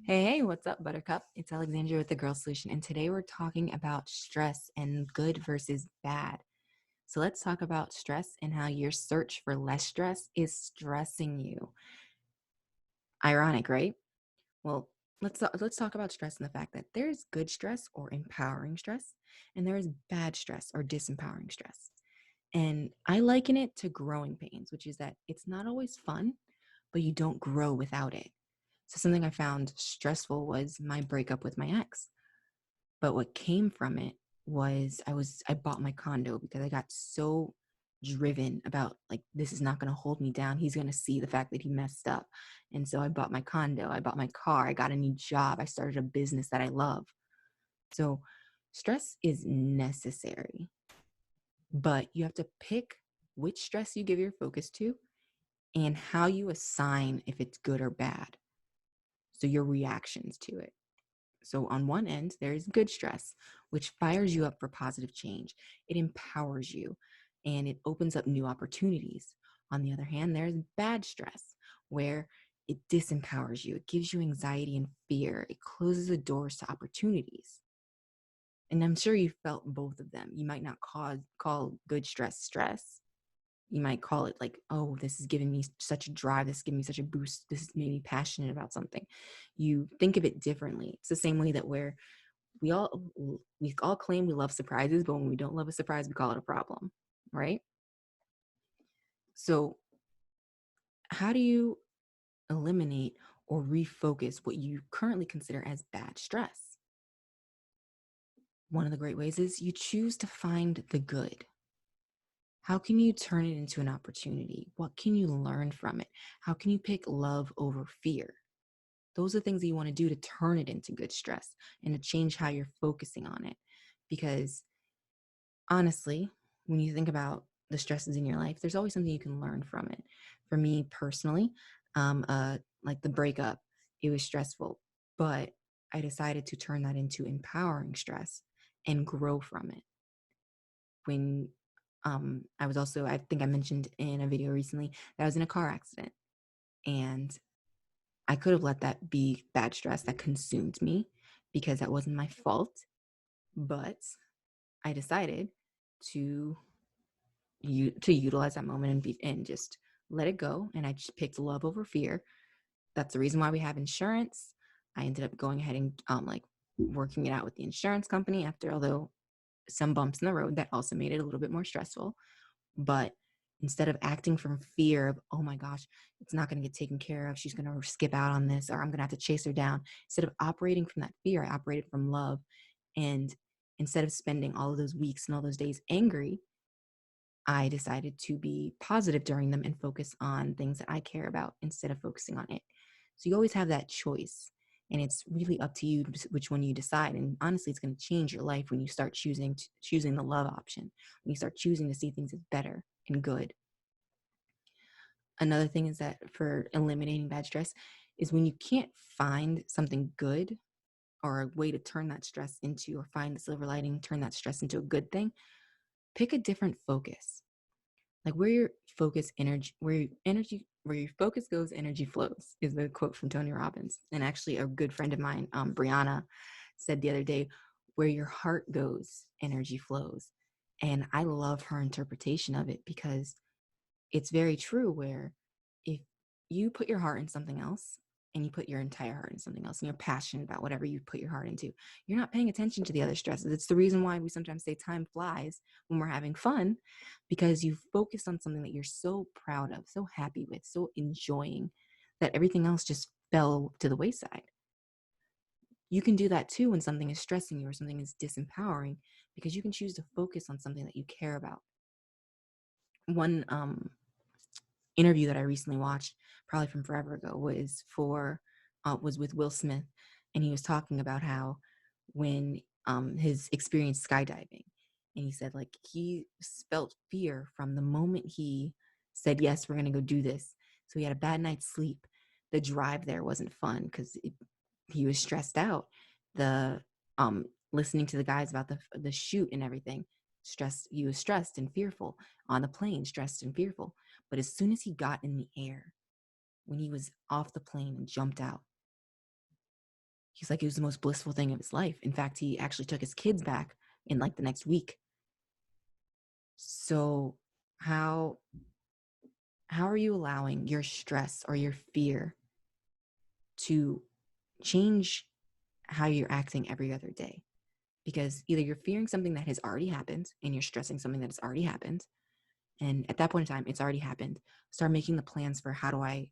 Hey, what's up, Buttercup? It's Alexandria with the Girl Solution, and today we're talking about stress and good versus bad. So let's talk about stress and how your search for less stress is stressing you. Ironic, right? Well, let's talk about stress and the fact that there is good stress or empowering stress, and there is bad stress or disempowering stress. And I liken it to growing pains, which is that it's not always fun, but you don't grow without it. So something I found stressful was my breakup with my ex. But what came from it was I bought my condo because I got so driven about, like, this is not going to hold me down. He's going to see the fact that he messed up. And so I bought my condo, I bought my car, I got a new job, I started a business that I love. So stress is necessary, but you have to pick which stress you give your focus to and how you assign if it's good or bad. So your reactions to it. So on one end, there's good stress, which fires you up for positive change. It empowers you and it opens up new opportunities. On the other hand, there's bad stress, where it disempowers you. It gives you anxiety and fear. It closes the doors to opportunities. And I'm sure you felt both of them. You might not call good stress. You might call it like, oh, this is giving me such a drive. This is giving me such a boost. This is made me passionate about something. You think of it differently. It's the same way that we all we all claim we love surprises, but when we don't love a surprise, we call it a problem, right? So how do you eliminate or refocus what you currently consider as bad stress? One of the great ways is you choose to find the good. How can you turn it into an opportunity? What can you learn from it? How can you pick love over fear? Those are things that you want to do to turn it into good stress and to change how you're focusing on it. Because honestly, when you think about the stresses in your life, there's always something you can learn from it. For me personally, like the breakup, it was stressful, but I decided to turn that into empowering stress and grow from it. When I was also, I think I mentioned in a video recently that I was in a car accident, and I could have let that be bad stress that consumed me because that wasn't my fault, but I decided to utilize that moment and just let it go. And I just picked love over fear. That's the reason why we have insurance. I ended up going ahead and like working it out with the insurance company after, although some bumps in the road that also made it a little bit more stressful. But instead of acting from fear of, oh my gosh, it's not going to get taken care of, she's going to skip out on this, or I'm going to have to chase her down, instead of operating from that fear, I operated from love. And instead of spending all of those weeks and all those days angry, I decided to be positive during them and focus on things that I care about instead of focusing on it. So you always have that choice, and it's really up to you which one you decide. And honestly, it's going to change your life when you start choosing the love option. When you start choosing to see things as better and good. Another thing is that for eliminating bad stress is when you can't find something good or a way to turn that stress into, or find the silver lining, turn that stress into a good thing, pick a different focus. Like where your focus goes, energy flows, is the quote from Tony Robbins. And actually a good friend of mine, Brianna, said the other day, where your heart goes, energy flows. And I love her interpretation of it because it's very true, where if you put your heart in something else and you put your entire heart in something else and you're passionate about whatever you put your heart into, you're not paying attention to the other stresses. It's the reason why we sometimes say time flies when we're having fun, because you focus on something that you're so proud of, so happy with, so enjoying, that everything else just fell to the wayside. You can do that too when something is stressing you or something is disempowering, because you can choose to focus on something that you care about. One interview that I recently watched, probably from forever ago, was with Will Smith, and he was talking about how when his experience skydiving, and he said like he felt fear from the moment he said yes, we're gonna go do this. So he had a bad night's sleep. The drive there wasn't fun because he was stressed out. The listening to the guys about the shoot and everything, stressed. He was stressed and fearful on the plane, stressed and fearful. But as soon as he got in the air, when he was off the plane and jumped out, He's like, it was the most blissful thing of his life. In fact, he actually took his kids back in like the next week. So how are you allowing your stress or your fear to change how you're acting every other day? Because either you're fearing something that has already happened and you're stressing something that has already happened. And at that point in time, it's already happened. Start making the plans for, how do I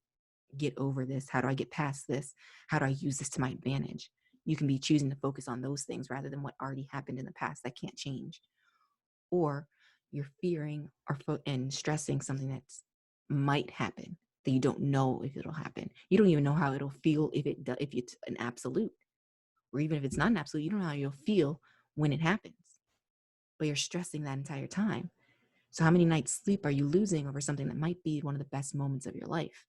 get over this? How do I get past this? How do I use this to my advantage? You can be choosing to focus on those things rather than what already happened in the past that can't change. Or you're fearing and stressing something that might happen that you don't know if it'll happen. You don't even know how it'll feel if it's an absolute, or even if it's not an absolute, you don't know how you'll feel when it happens. But you're stressing that entire time. So how many nights sleep are you losing over something that might be one of the best moments of your life?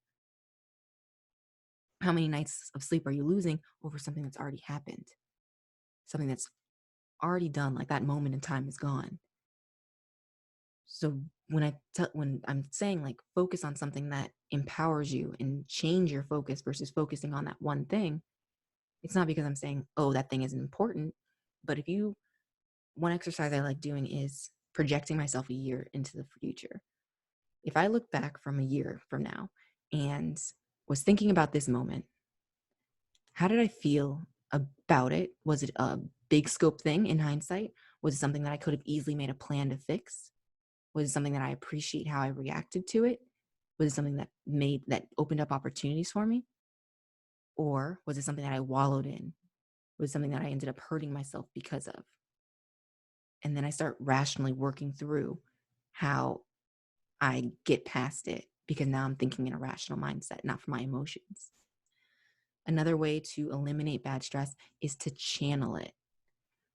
How many nights of sleep are you losing over something that's already happened? Something that's already done, like that moment in time is gone. So when I'm saying like focus on something that empowers you and change your focus versus focusing on that one thing, it's not because I'm saying, oh, that thing isn't important. But one exercise I like doing is projecting myself a year into the future. If I look back from a year from now and was thinking about this moment, how did I feel about it? Was it a big scope thing in hindsight? Was it something that I could have easily made a plan to fix? Was it something that I appreciate how I reacted to it? Was it something that opened up opportunities for me? Or was it something that I wallowed in? Was it something that I ended up hurting myself because of? And then I start rationally working through how I get past it, because now I'm thinking in a rational mindset, not from my emotions. Another way to eliminate bad stress is to channel it.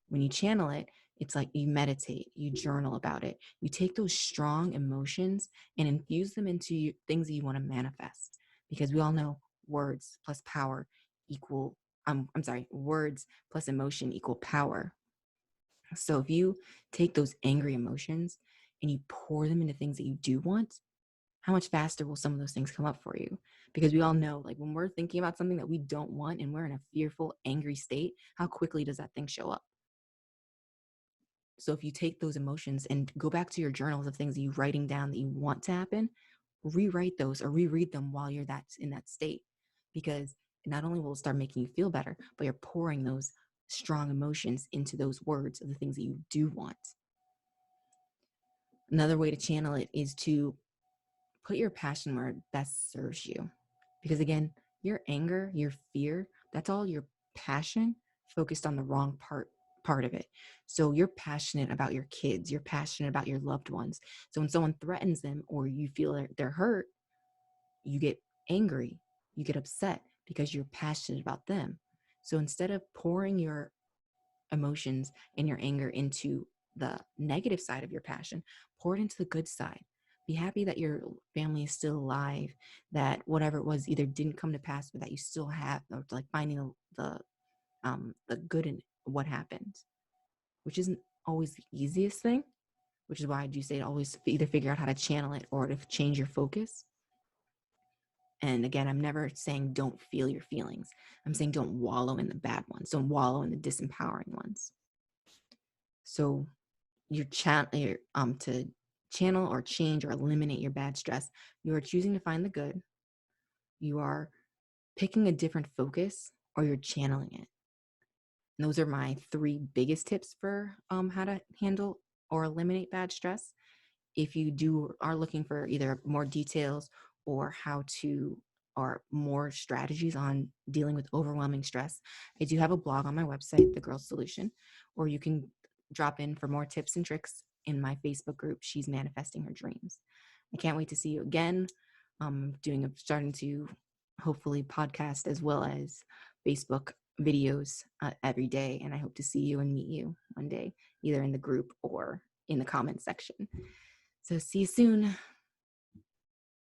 When you channel it, it's like you meditate, you journal about it. You take those strong emotions and infuse them into things that you want to manifest. Because we all know words plus power equal, words plus emotion equal power. So if you take those angry emotions and you pour them into things that you do want, how much faster will some of those things come up for you? Because we all know, like when we're thinking about something that we don't want and we're in a fearful, angry state, how quickly does that thing show up? So if you take those emotions and go back to your journals of things that you're writing down that you want to happen, rewrite those or reread them while you're in that state. Because not only will it start making you feel better, but you're pouring those strong emotions into those words of the things that you do want. Another way to channel it is to put your passion where it best serves you. Because again, your anger, your fear, that's all your passion focused on the wrong part of it. So you're passionate about your kids, you're passionate about your loved ones. So when someone threatens them or you feel they're hurt, you get angry, you get upset because you're passionate about them. So instead of pouring your emotions and your anger into the negative side of your passion, pour it into the good side. Be happy that your family is still alive, that whatever it was either didn't come to pass, but that you still have, or like finding the good in what happened, which isn't always the easiest thing, which is why I do say to always either figure out how to channel it or to change your focus. And again, I'm never saying don't feel your feelings. I'm saying don't wallow in the bad ones. Don't wallow in the disempowering ones. So to channel or change or eliminate your bad stress, you are choosing to find the good. You are picking a different focus, or you're channeling it. And those are my 3 biggest tips for how to handle or eliminate bad stress. If you are looking for either more details or how to or more strategies on dealing with overwhelming stress, I do have a blog on my website, The Girl's Solution, or you can drop in for more tips and tricks in my Facebook group, She's Manifesting Her Dreams. I can't wait to see you again. Starting to hopefully podcast as well as Facebook videos every day, and I hope to see you and meet you one day, either in the group or in the comment section. So see you soon.